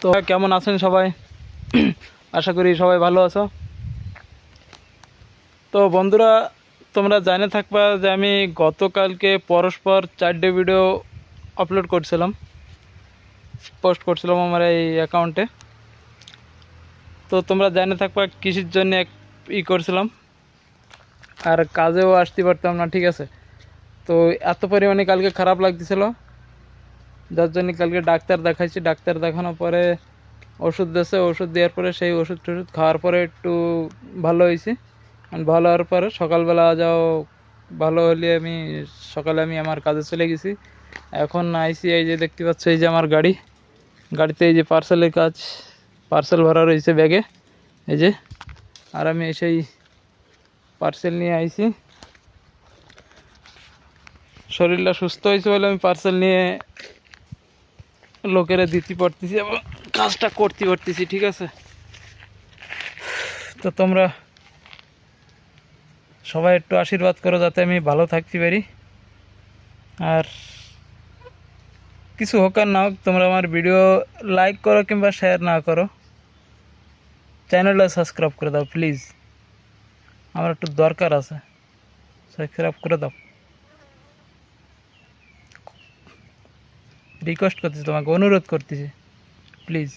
তো কেমন আছেন সবাই? আশা করি সবাই ভালো আছো। তো বন্ধুরা, তোমরা জানে থাকবা যে আমি গতকালকে পরস্পর 4টে ভিডিও আপলোড করছিলাম, পোস্ট করছিলাম আমার এই অ্যাকাউন্টে। তো তোমরা জানে থাকবা কৃষির জন্য করছিলাম, আর কাজেও আসতে পারতাম না, ঠিক আছে। তো এত পরিমাণে কালকে খারাপ লাগতেছিল, যার জন্য কালকে ডাক্তার দেখাইছি। ডাক্তার দেখানোর পরে ওষুধ দিয়েছে, ওষুধ দেওয়ার পরে সেই ওষুধ টষুধ খাওয়ার পরে একটু ভালো হয়েছে। ভালো হওয়ার পরে সকালবেলা যাও ভালো হলে সকালে আমি আমার কাজে চলে গেছি। এখন আইসি, এই যে দেখতে পাচ্ছ, এই যে আমার গাড়িতে এই যে পার্সেলের কাজ, পার্সেল ভরা রয়েছে ব্যাগে, এই যে। আর আমি সেই পার্সেল নিয়ে আইছি। শরীরটা সুস্থ হয়েছে বলে আমি পার্সেল নিয়ে লোকেরা দিতে পারতেছি এবং কাজটা করতে পারতেছি, ঠিক আছে। তো তোমরা সবাই একটু আশীর্বাদ করো যাতে আমি ভালো থাকতে পারি। আর কিছু হোক আর না হোক, তোমরা আমার ভিডিও লাইক করো কিংবা শেয়ার না করো, চ্যানেলটা সাবস্ক্রাইব করে দাও প্লিজ। আমার একটু দরকার আছে, সাবস্ক্রাইব করে দাও। রিকোয়েস্ট করতেছি, তোমাকে অনুরোধ করতেছি, প্লিজ।